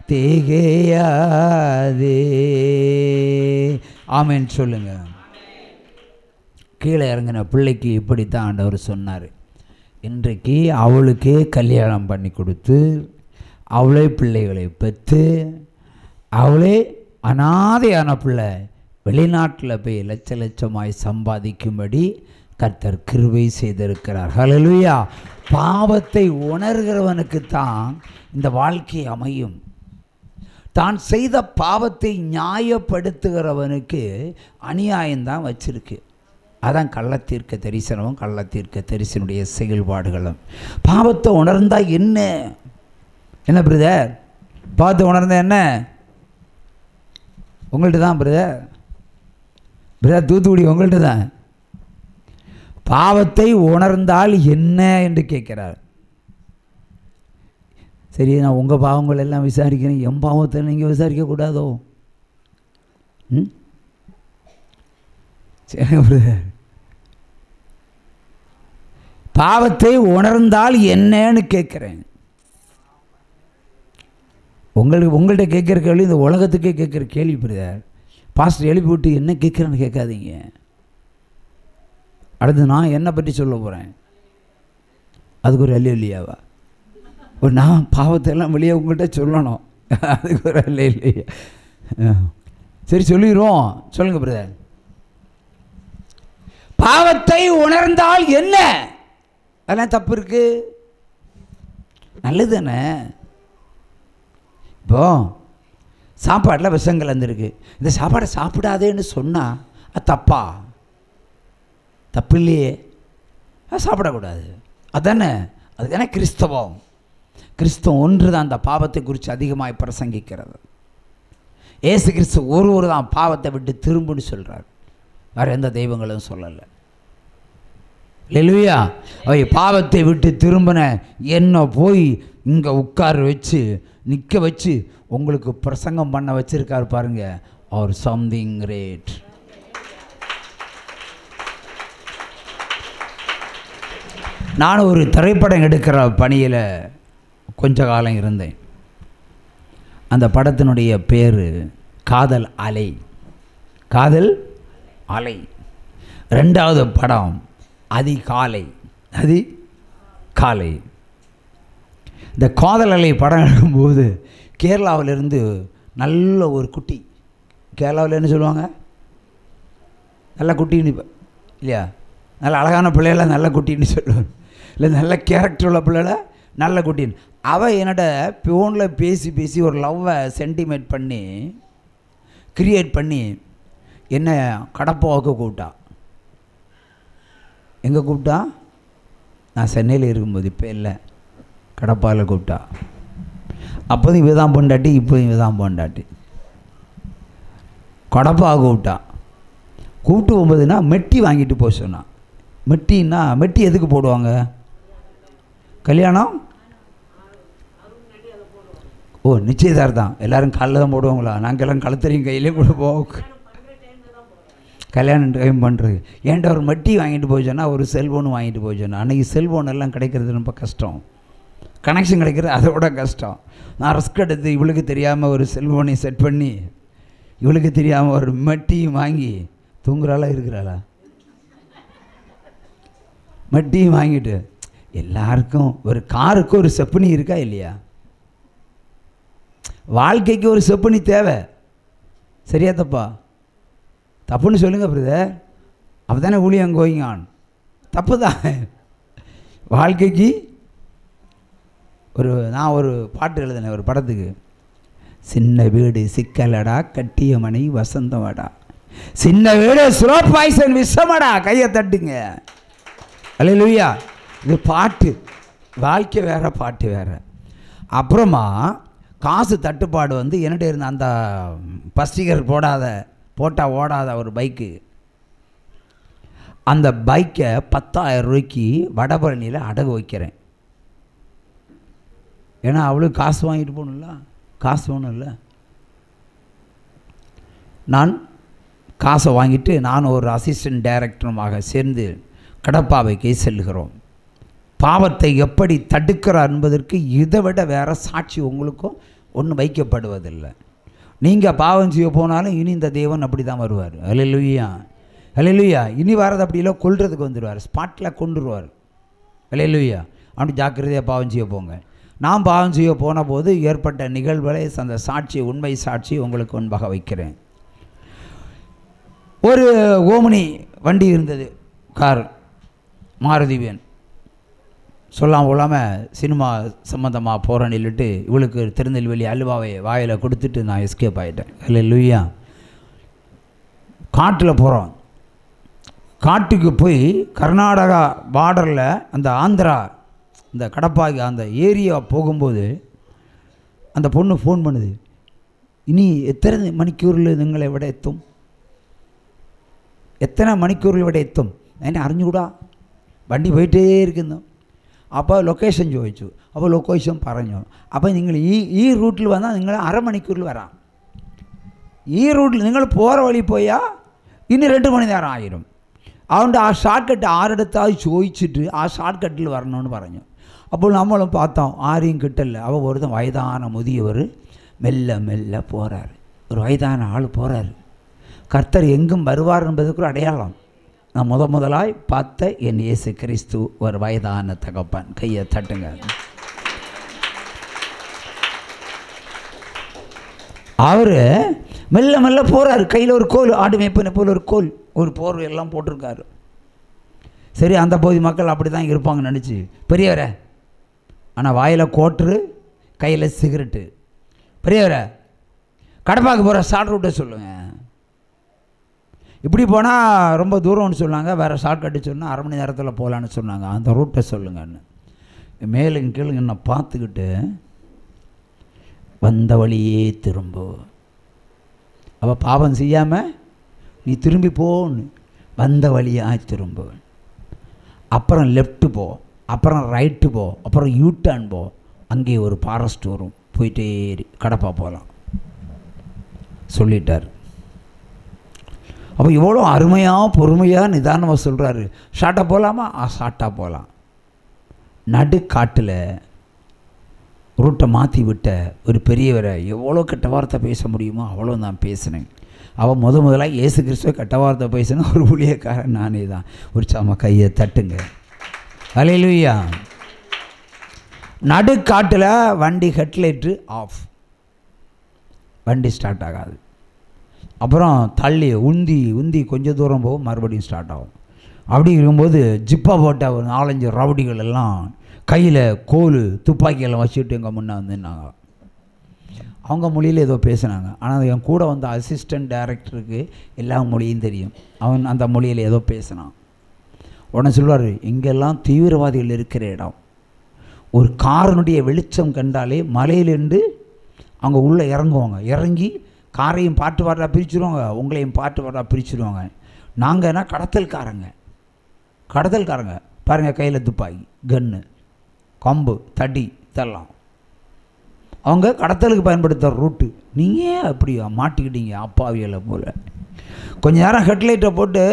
திகையாதே. ஆமென் சொல்லுங்க. கீழே இறங்கின பிள்ளைக்கு இப்படித்தான் ஆண்டவர் சொன்னார். இன்றைக்கு அவளுக்கே கல்யாணம் பண்ணி கொடுத்து அவளே பிள்ளைகளை பெற்று அவளே அனாதையான பிள்ளை வெளிநாட்டில் போய் லட்ச லட்சமாய் சம்பாதிக்கும்படி கர்த்தர் கிருபை செய்திருக்கிறார். ஹல்லேலூயா. பாவத்தை உணர்கிறவனுக்கு தான் இந்த வாழ்க்கை அமையும். தான் செய்த பாவத்தை நியாயப்படுத்துகிறவனுக்கு அநியாயம்தான் வச்சிருக்கு. அதான் கள்ளத்தீர்க்க தரிசனமும் கள்ளத்தீர்க்க தரிசனுடைய செயல்பாடுகளும். பாவத்தை உணர்ந்தா என்ன என்ன பிரதர்? பாவத்தை உணர்ந்தா என்ன? உங்கள்கிட்ட தான் பிரதர். பிரதர் தூத்துக்குடி உங்கள்கிட்ட தான். பாவத்தை உணர்ந்தால் என்ன என்று கேட்கிறார். சரி, நான் உங்கள் பாவங்கள் எல்லாம் விசாரிக்கிறேன், என் பாவத்தை நீங்கள் விசாரிக்கக்கூடாதோ? சரி பிரதர், பாவத்தை உணர்ந்தால் என்னன்னு கேட்குறேன். உங்கள்கிட்ட கேட்குற கேள்வி இந்த உலகத்துக்கே கேட்குற கேள்வி பிரதர். பாஸ்டர் எழுப்பி விட்டு என்ன கேட்குறேன்னு கேட்காதீங்க. அடுத்து நான் என்னை பற்றி சொல்ல போகிறேன். அதுக்கு ஒரு அல்லேலூயாவா? ஒரு நான் பாவத்தை எல்லாம் வெளியே உங்கள்கிட்ட சொல்லணும். அதுக்கு ஒரு அல்லேலூயா. சரி சொல்லிடுவோம். சொல்லுங்கள் பிரதர். பாவத்தை உணர்ந்தால் என்ன? அதெல்லாம் தப்பு இருக்கு? நல்லது தானே? இப்போ சாப்பாட்டில் விஷம் கலந்துருக்கு. இந்த சாப்பாடை சாப்பிடாதேன்னு சொன்னால் அது தப்பா? தப்பு இல்லையே, அது சாப்பிடக்கூடாது. அதானே? அதுதானே கிறிஸ்தவம். கிறிஸ்தவம் ஒன்று தான் அந்த பாவத்தை குறித்து அதிகமாக பிரசங்கிக்கிறது. ஏசு கிறிஸ்து ஒருவர் தான் பாவத்தை விட்டு திரும்புன்னு சொல்கிறார். வேறு எந்த தெய்வங்களும் சொல்லலை. அல்லேலூயா. அவை பாவத்தை விட்டு திரும்பின என்ன போய் இங்கே உட்கார வச்சு நிற்க வச்சு உங்களுக்கு பிரசங்கம் பண்ண வச்சிருக்காரு பாருங்க. அவர் சம்திங் கிரேட். நான் ஒரு திரைப்படம் எடுக்கிற பணியில் கொஞ்ச காலம் இருந்தேன். அந்த படத்தினுடைய பேர் காதல் அலை. காதல் அலை. ரெண்டாவது படம் அதிகாலை. அதிகாலை. இந்த காதல் அலை படம் எடுக்கும்போது கேரளாவிலிருந்து நல்ல ஒரு குட்டி, கேரளாவில் என்ன சொல்லுவாங்க, நல்ல குட்டின்னு இல்லையா, நல்ல அழகான பிள்ளைகள நல்ல குட்டின்னு சொல்லுவாங்க. இல்லை நல்ல கேரக்டர் உள்ள பிள்ளைகள நல்ல குட்டின்னு. அவள் என்னோட ஃபோனில் பேசி பேசி ஒரு லவ்வை சென்டிமேட் பண்ணி கிரியேட் பண்ணி என்ன கடப்பாவுக்கு கூப்பிட்டா. எங்கே கூப்பிட்டா? நான் சென்னையில் இருக்கும்போது, இப்போ இல்லை, கடப்பாவில் கூப்பிட்டா. அப்போதும் இவ தான் பொண்டாட்டி, இப்போதும் இவ தான் பொண்டாட்டி. கடப்பாவை கூப்பிட்டா. கூப்பிட்டு போகும்போதுன்னா மெட்டி வாங்கிட்டு போக சொன்னான். மெட்டின்னா மெட்டி எதுக்கு போடுவாங்க? கல்யாணம். ஓ, நிச்சயதார்த்தம் எல்லோரும் காலில் தான் போடுவாங்களா? நாங்கள் எல்லாம் கழுத்தறையும் கையிலே கூட போவோம். கல்யாணம் டைம் பண்ணுறது. ஏன்டா ஒரு மெட்டி வாங்கிட்டு போய் சொன்னால் ஒரு செல்ஃபோனு வாங்கிட்டு போய் சொன்னால். அன்றைக்கி செல்ஃபோன் எல்லாம் கிடைக்கிறது ரொம்ப கஷ்டம். கனெக்ஷன் கிடைக்கிறது அதை விட கஷ்டம். நான் ரிஸ்க் எடுத்து இவளுக்கு தெரியாமல் ஒரு செல்ஃபோனையும் செட் பண்ணி இவளுக்கு தெரியாமல் ஒரு மெட்டியும் வாங்கி தூங்குறாளா இருக்கிறாளா? மெட்டியும் வாங்கிட்டு எல்லாருக்கும் ஒரு காருக்கு ஒரு செப்பனி இருக்கா இல்லையா? வாழ்க்கைக்கு ஒரு செப்பனி தேவை. சரியா தப்பா? தப்புன்னு சொல்லுங்கள் பிரதர். அப்போ தானே ஊழியம் கோயிங் ஆன். தப்பு தான். வாழ்க்கைக்கு நான் ஒரு பாட்டு எழுதினேன் ஒரு படத்துக்கு. சின்ன வீடு சிக்கலடா, கட்டிய மனை வசந்தமடா, சின்ன வீடு ஸ்லோ பாய்சன் விஷமடா. கையை தட்டுங்க. அல்லேலூயா. இது பாட்டு. வாழ்க்கை வேற, பாட்டு வேற. அப்புறமா காசு தட்டுப்பாடு வந்து என்னிட்ட இருந்த அந்த பஸ்டிகர் போட்டால் ஓடாத ஒரு பைக்கு. அந்த பைக்கை 10,000 ரூபாய்க்கு வடபழனியில் அடகு வைக்கிறேன். ஏன்னா அவளுக்கு காசு வாங்கிட்டு போகணும்ல, காசு ஒன்றும் இல்லை. நான் காசை வாங்கிட்டு நான் ஒரு அசிஸ்டன்ட் டைரக்டருமாக சேர்ந்து கடப்பாவைக்கு செல்கிறோம். பாவத்தை எப்படி தடுக்கிறார் என்பதற்கு இதை விட வேறு சாட்சி உங்களுக்கும் ஒன்றும் வைக்கப்படுவதில்லை. நீங்கள் பாவம் செய்ய போனாலும் இனி இந்த தேவன் அப்படி தான் வருவார். அல்லேலூயா, அல்லேலூயா. இனி வரது அப்படிலாம் கொல்றதுக்கு வந்துடுவார், ஸ்பாட்டில் கொண்டுருவார். அல்லேலூயா. அப்படி ஜாக்கிரதையாக பாவம் செய்ய போங்க. நான் பாவம் செய்ய போன போது ஏற்பட்ட நிகழ்வுகளை அந்த சாட்சி, உண்மை சாட்சி உங்களுக்கு முன்பாக வைக்கிறேன். ஒரு ஓமினி வண்டி இருந்தது, கார், மாருதி வேன். சொல்லாமல் சினிமா சம்மந்தமாக போகிறேன்னு சொல்லிட்டு இவளுக்கு திருநெல்வேலி அல்வாவை வாயில் கொடுத்துட்டு நான் எஸ்கேப் ஆகிட்டேன். அல்லேலூயா. காட்டில் போகிறோம். காட்டுக்கு போய் கர்நாடகா பார்டரில் அந்த ஆந்திரா இந்த கடப்பாக்கி அந்த ஏரியா போகும்போது அந்த பொண்ணு ஃபோன் பண்ணுது, இனி எத்தனை மணிக்கூரில் നിങ്ങളെ എവിടെ എത്തും, எத்தனை மணிக்கூரில் ഇവിടെ എത്തും എന്നെ അറിഞ്ഞുകൂടാ, വണ്ടി പോയിട്ടേ ഇരിക്കുന്നു. അപ്പോൾ ലൊക്കേഷൻ ചോദിച്ചു. അപ്പോൾ ലൊക്കേഷൻ പറഞ്ഞു. അപ്പോൾ നിങ്ങൾ ഈ റൂട്ടിൽ വന്നാൽ നിങ്ങൾ അരമണിക്കൂറിൽ വരാം. ഈ റൂട്ടിൽ നിങ്ങൾ പോகிற വഴി പോയാൽ ഇനി 2 മണി നേരം ആയിരും. അതുകൊണ്ട് ആ ഷാർട്ട് കട്ട് ആരെടുത്താൽ ചോദിച്ചിട്ട് ആ ഷാർട്ട് കട്ടിൽ വരണമെന്ന് പറഞ്ഞു. അപ്പോൾ നമ്മളും பார்த்தோம், ஆரையும் கிட்டல. அவள் ஒருத்தன் வயதான முதியவர் மெல்ல மெல்ல போகிறார். ஒரு வயதான ஆள் போகிறார். கர்த்தர் எங்கும் வருவார் என்பதுக்கு ஒரு அடையாளம். நான் முதலாய் பார்த்த என் இயேசு கிறிஸ்து ஒரு வயதான தகப்பன். கையை தட்டுங்க. அவர் மெல்ல மெல்ல போகிறார். கையில் ஒரு கோல், ஆடு மேய்ப்பனை போல் ஒரு கோல், ஒரு போர்வை எல்லாம் போட்டிருக்காரு. சரி, அந்த பகுதி மக்கள் அப்படி தான் இருப்பாங்கன்னு நினச்சி பெரியவரை, ஆனால் வாயில் கோட்ரு, கையில் சிகரெட்டு. பெரியவரை, கடப்பாக்கு போகிற ஷார்ட் ரூட்டை சொல்லுங்கள். இப்படி போனால் ரொம்ப தூரம்னு சொன்னாங்க. வேறு ஷார்ட் கட்டு சொன்னால் 1/2 மணி நேரத்தில் போகலான்னு சொன்னாங்க. அந்த ரூட்டை சொல்லுங்கன்னு மேலும் கீழே என்னை பார்த்துக்கிட்டு, வந்த வழியே திரும்ப, அவள் பாவம் செய்யாமல் நீ திரும்பி போன்னு, வந்த வழியாக திரும்ப, அப்புறம் லெஃப்ட்டு போ, அப்புறம் ரைட்டு போ, அப்புறம் யூட்டர்ன் போ, அங்கே ஒரு ஃபாரஸ்ட் வரும், போயிட்டே கடப்பா போகலாம் சொல்லிட்டார். அப்போ இவ்வளோ அருமையாக பொறுமையாக நிதானமாக சொல்கிறாரு. ஷார்ட்டாக போகலாமா? ஷார்ட்டாக போகலாம். நடுக்காட்டில் ரூட்டை மாற்றி விட்ட ஒரு பெரியவரை எவ்வளோ கெட்ட வார்த்தை பேச முடியுமோ அவ்வளோ நான் பேசினேன். அவள் முதலாக இயேசு கிறிஸ்துவை கெட்ட வார்த்தை பேசின ஒரு ஊழியக்காரன் நானே தான். ஒரு சாம கையை தட்டுங்க. அல்லேலூயா. நடுக்காட்டில் வண்டி ஹெட்லைட்டு ஆஃப், வண்டி ஸ்டார்ட் ஆகாது. அப்புறம் தள்ளி உந்தி கொஞ்சம் தூரம் போகும், மறுபடியும் ஸ்டார்ட் ஆகும். அப்படி இருக்கும்போது ஜிப்பா போட்ட ஒரு 4-5 ரவுடிகள் எல்லாம் கையில் கோல், துப்பாக்கியெல்லாம் வச்சுட்டு எங்கள் முன்னே வந்துன்னாங்க. அவங்க மொழியில் ஏதோ பேசினாங்க. ஆனால் என் கூட வந்த அசிஸ்டன்ட் டைரக்டருக்கு எல்லா மொழியும் தெரியும். அவன் அந்த மொழியில் ஏதோ பேசினான். உடனே சொல்வார், இங்கெல்லாம் தீவிரவாதிகள் இருக்கிற இடம். ஒரு காரனுடைய வெளிச்சம் கண்டாலே மலையிலேருந்து அவங்க உள்ளே இறங்குவாங்க. இறங்கி காரையும் பாட்டு பிரிச்சுருவாங்க, உங்களையும் பாட்டு பிரிச்சுருவாங்க. நாங்கன்னா கடத்தல்காரங்க பாருங்கள், கையில் துப்பாக்கி, கன்று, கம்பு, தடி, இதெல்லாம் அவங்க கடத்தலுக்கு பயன்படுத்துகிற ரூட்டு. நீங்கள் அப்படியா மாட்டிக்கிட்டீங்க அப்பாவியலை போல். கொஞ்ச நேரம் ஹெட்லைட்டை போட்டு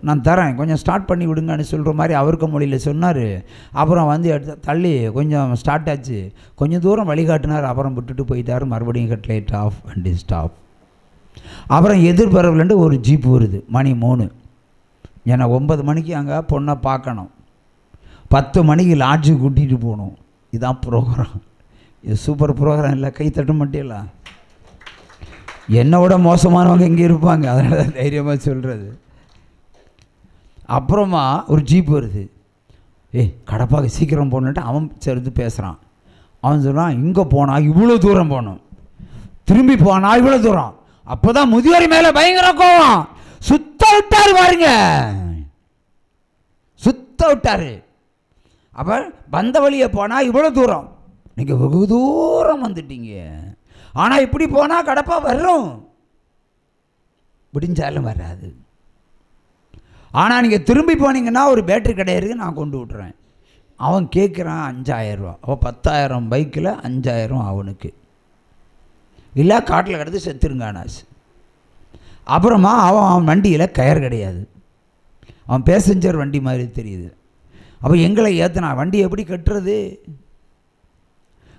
நான் தரேன், கொஞ்சம் ஸ்டார்ட் பண்ணி விடுங்கன்னு சொல்கிற மாதிரி அவருக்கு மொழியில் சொன்னார். அப்புறம் வந்து எடுத்து தள்ளி கொஞ்சம் ஸ்டார்ட் ஆச்சு. கொஞ்சம் தூரம் வழிகாட்டினார். அப்புறம் விட்டுட்டு போயிட்டார். மறுபடியும் ஹெட்லைட் ஆஃப், வண்டி ஸ்டாப். அப்புறம் எதிர்பரவுலேருந்து ஒரு ஜீப் வருது. மணி 3. ஏன்னா 9 மணிக்கு அங்கே பொண்ணை பார்க்கணும், 10 மணிக்கு லாட்ஜுக்கு கூட்டிகிட்டு போகணும். இதுதான் ப்ரோக்ராம். இது சூப்பர் ப்ரோக்ராம் இல்லை, கை தட்ட மாட்டேல. என்னை விட மோசமானவங்க இங்கே இருப்பாங்க, அதனால தான் தைரியமாக சொல்கிறது. அப்புறமா ஒரு ஜீப் வருது. கடப்பாக சீக்கிரம் போகணுன்ட்டு அவன் சேர்ந்து பேசுகிறான். அவன் சொல்கிறான், இங்கே போனால் இவ்வளோ தூரம் போகணும், திரும்பி போனால் இவ்வளோ தூரம். அப்போ தான் முதியோர் மேலே பயங்கர கோவம். சுத்த விட்டார் பாருங்க, சுத்த விட்டார். அப்போ வந்த வழியை போனால் இவ்வளோ தூரம், நீங்கள் வெகு தூரம் வந்துட்டீங்க. ஆனால் இப்படி போனால் கடப்பா வரும், விடிஞ்சாலும் வராது. ஆனால் நீங்கள் திரும்பி போனீங்கன்னா ஒரு பேட்டரி கடை இருக்குது, நான் கொண்டு விட்றேன். அவன் கேட்குறான் 5000 ரூபா. அவன் 10,000 பைக்கில் 5000 அவனுக்கு. இல்லை காட்டில் கிடந்து செத்துருங்கானாச்சு. அப்புறமா அவன் வண்டியில் கயர் கிடையாது, அவன் பேசஞ்சர் வண்டி மாதிரி தெரியுது. அப்போ எங்களை ஏற்றினா வண்டி எப்படி கட்டுறது?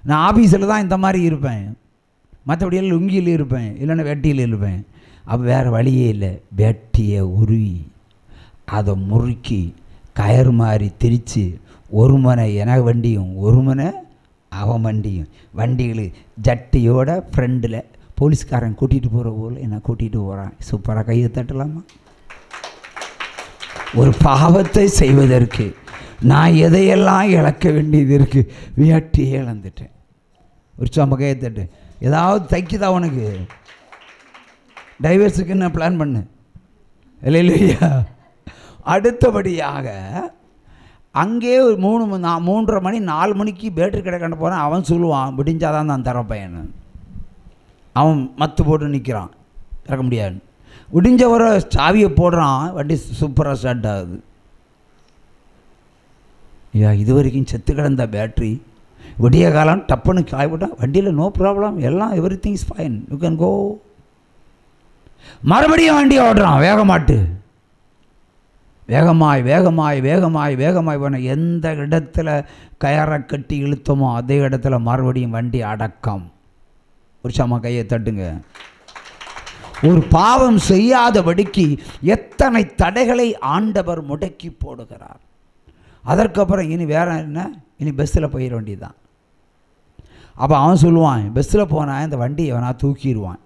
நான் ஆஃபீஸில் தான் இந்த மாதிரி இருப்பேன், மற்றபடியெல்லாம் லுங்கியில் இருப்பேன், இல்லைன்னா வெட்டியில் இருப்பேன். அப்போ வேறு வழியே இல்லை. வெட்டியை உருவி அதை முறுக்கி கயறு மாதிரி திரித்து ஒரு மனை என வண்டியும் ஒரு மனை அவன் வண்டியும், வண்டிகள் ஜட்டியோட ஃப்ரெண்டில் போலீஸ்காரன் கூட்டிகிட்டு போகிற போல் என்னை கூட்டிகிட்டு போகிறான். சூப்பராக கையை தட்டலாமா? ஒரு பாவத்தை செய்வதற்கு நான் எதையெல்லாம் இழக்க வேண்டியது இருக்குது. வேட்டியே இழந்துட்டேன். ஒரு சும்மா கையை தட்டு. ஏதாவது தைக்குதா உனக்கு? டைவர்ஸுக்கு நான் பிளான் பண்ணு இல்லையா? அடுத்தபடியாக அங்கே ஒரு 3:30 மணி 4 மணிக்கு பேட்டரி கடை கண்டு போகிறேன். அவன் சொல்லுவான் விடிஞ்சாதான் நான் தர பையன். அவன் மத்து போட்டு நிற்கிறான், திறக்க முடியாது. விடிஞ்ச வர சாவியை போடுறான், வண்டி சூப்பராக ஸ்டார்ட் ஆகுது. ஐயா, இது வரைக்கும் செத்து கிடந்த பேட்ரி விடிய காலம் டப்புன்னு காய்விட்டான். வண்டியில் நோ ப்ராப்ளம், எல்லாம் every thing is fine, you can go. மறுபடியும் வண்டியை ஓடுறான் வேகமாட்டு. வேகமாய் வேகமாய் வேகமாய் வேகமாய் போன எந்த இடத்துல கயரை கட்டி இழுத்தமோ அதே இடத்துல மறுபடியும் வண்டி அடக்கம். ஒரு சம கையை தட்டுங்க. ஒரு பாவம் செய்யாதபடிக்கு எத்தனை தடைகளை ஆண்டவர் முடக்கி போடுகிறார். அதற்கப்புறம் இனி வேற என்ன? இனி பஸ்ஸில் போயிட வேண்டியதுதான். அப்போ அவன் சொல்லுவான், பஸ்ஸில் போனால் இந்த வண்டியை வேணா தூக்கிடுவான்.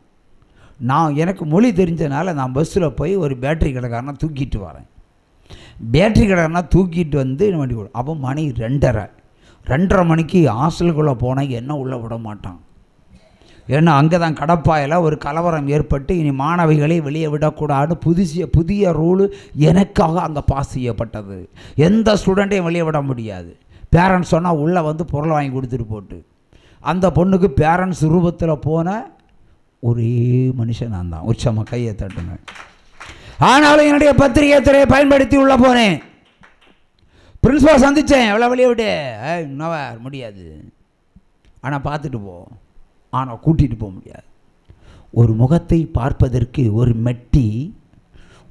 நான் எனக்கு மொழி தெரிஞ்சனால நான் பஸ்ஸில் போய் ஒரு பேட்டரி கடைக்காரனா தூக்கிட்டு வரேன். பேட்டரி கடைக்காரனா தூக்கிட்டு வந்து வண்டி போடும். அப்போ மணி 2:30 மணிக்கு ஹாஸ்டலுக்குள்ளே போனால் என்ன உள்ளே விட மாட்டான். ஏன்னா அங்கே தான் கடப்பாயில் ஒரு கலவரம் ஏற்பட்டு இனி மாணவிகளை வெளியே விடக்கூடாது புதிய ரூலு எனக்காக அங்கே பாஸ் செய்யப்பட்டது. எந்த ஸ்டூடெண்ட்டையும் வெளியே விட முடியாது. பேரண்ட்ஸ் சொன்னால் உள்ளே வந்து பொருளை வாங்கி கொடுத்துட்டு போட்டு. அந்த பொண்ணுக்கு பேரண்ட்ஸ் ரூபத்தில் போன ஒரே மனுஷன் நான் தான். உச்சமாக கையை தட்டுங்க. ஆனாலும் என்னுடைய பத்திரிகை துறையை பயன்படுத்தி உள்ளே போனேன். பிரின்ஸிபால் சந்தித்தேன். எவ்வளோ வெளியே விட்டு இன்னும் முடியாது, ஆனால் பார்த்துட்டு போ, ஆனால் கூட்டிகிட்டு போக முடியாது. ஒரு முகத்தை பார்ப்பதற்கு ஒரு மெட்டி,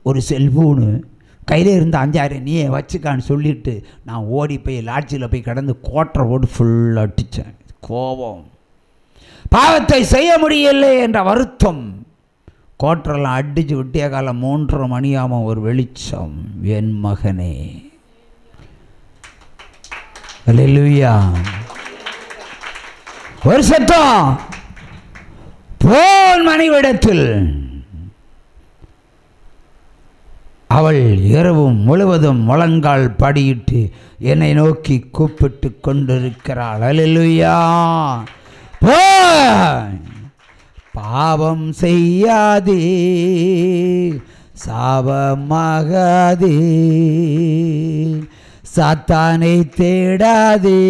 ஒரு செல்ஃபோனு கையில் இருந்த 5,000 நீயே வச்சுக்கான்னு சொல்லிவிட்டு நான் ஓடி போய் லாட்ஜியில் போய் கடந்து கோட்டரை ஓடு ஃபுல்லாக அடித்தேன். கோபம், பாவத்தை செய்ய முடியலை என்ற வருத்தம். கோட்டரெல்லாம் அடித்து விட்டிய காலம் 3:30 மணியாமல் ஒரு வெளிச்சம். என் மகனே, அல்லேலூயா, ஒரு சத்தம், போன் மனைவிடத்தில். அவள் இரவும் முழுவதும் முழங்கால் படியிட்டு என்னை நோக்கி கூப்பிட்டு கொண்டிருக்கிறாள். அல்லேலூயா. பாவம் செய்யாதே, சாபமாகாதே, சாத்தானை தேடாதே,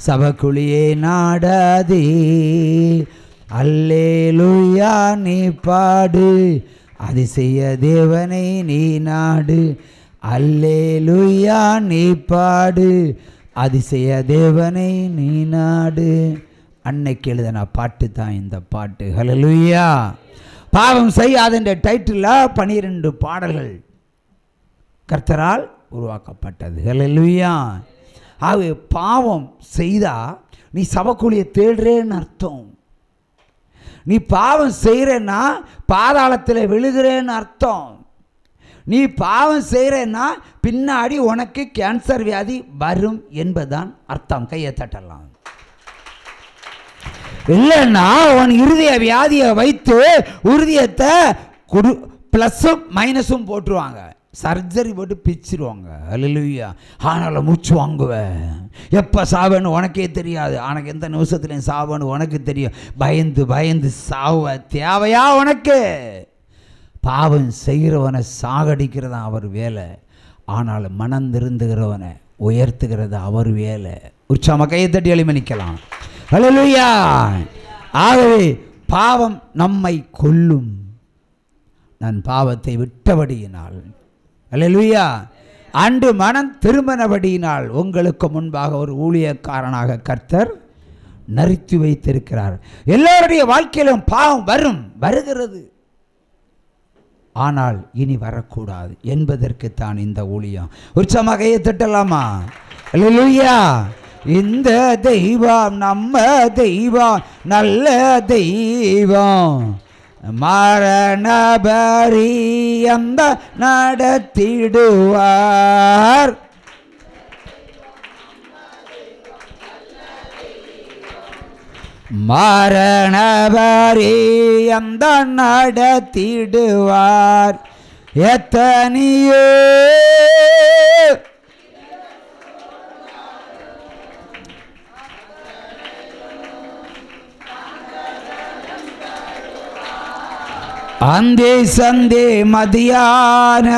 சபக்குழியை நாடாதே. அல்லேலூயா நீ பாடு, அதிசய தேவனை நீ நாடு. அல்லேலூயா நீ பாடு, அதிசய தேவனை நீ நாடு. அன்னைக்கு எழுதின பாட்டு தான் இந்த பாட்டு. ஹல்லேலூயா. பாவம் செய்யாதென்ற டைட்டிலில் 12 பாடல்கள் கர்த்தரால் உருவாக்கப்பட்டது. ஹல்லேலூயா. ஆகவே பாவம் செய்தால் நீ சபக்குழியை தேடுறேன்னு அர்த்தம். நீ பாவம் செய்கிறேன்னா பாதாளத்தில் விழுகிறேன்னு அர்த்தம். நீ பாவம் செய்கிறேன்னா பின்னாடி உனக்கு கேன்சர் வியாதி வரும் என்பதுதான் அர்த்தம். கையை தட்டலாம். இல்லைன்னா உன் இருதய வியாதியை வைத்து உறுதியத்தை ப்ளஸ்ஸும் மைனஸும் போட்டுருவாங்க. சர்ஜரி போட்டு பிச்சிருவாங்க. அல்லேலூயா. ஆனாலும் மூச்சு வாங்குவேன். எப்போ சாவேன்னு உனக்கே தெரியாது. ஆனால் எந்த நிமிஷத்துலையும் சாவேன்னு உனக்கு தெரியும். பயந்து பயந்து சாவ தேவையா உனக்கு? பாவம் செய்கிறவனை சாகடிக்கிறது அவர் வேலை. ஆனால் மனம் திருந்துகிறவனை உயர்த்துகிறது அவர் வேலை. உற்சாக கையை தட்டி எளிமணிக்கலாம். அல்லேலூயா. ஆகவே பாவம் நம்மை கொல்லும். நான் பாவத்தை விட்டபடியினால், அல்லேலூயா, அன்று மனம் திரும்பினபடியினால் உங்களுக்கு முன்பாக ஒரு ஊழியக்காரனாக கர்த்தர் நிறுத்தி வைத்திருக்கிறார். எல்லோருடைய வாழ்க்கையிலும் பாவம் வருகிறது. ஆனால் இனி வரக்கூடாது என்பதற்குத்தான் இந்த ஊழியம். உற்சாகமாக தட்டலாமா? அல்லேலூயா. இந்த தெய்வம் நம்ம தெய்வம், நல்ல தெய்வம், மரண பரியந்த நடத்திடுவார். மரண பரியந்த நடத்திடுவார். எத்தனையோ அந்தே சந்தே மதியான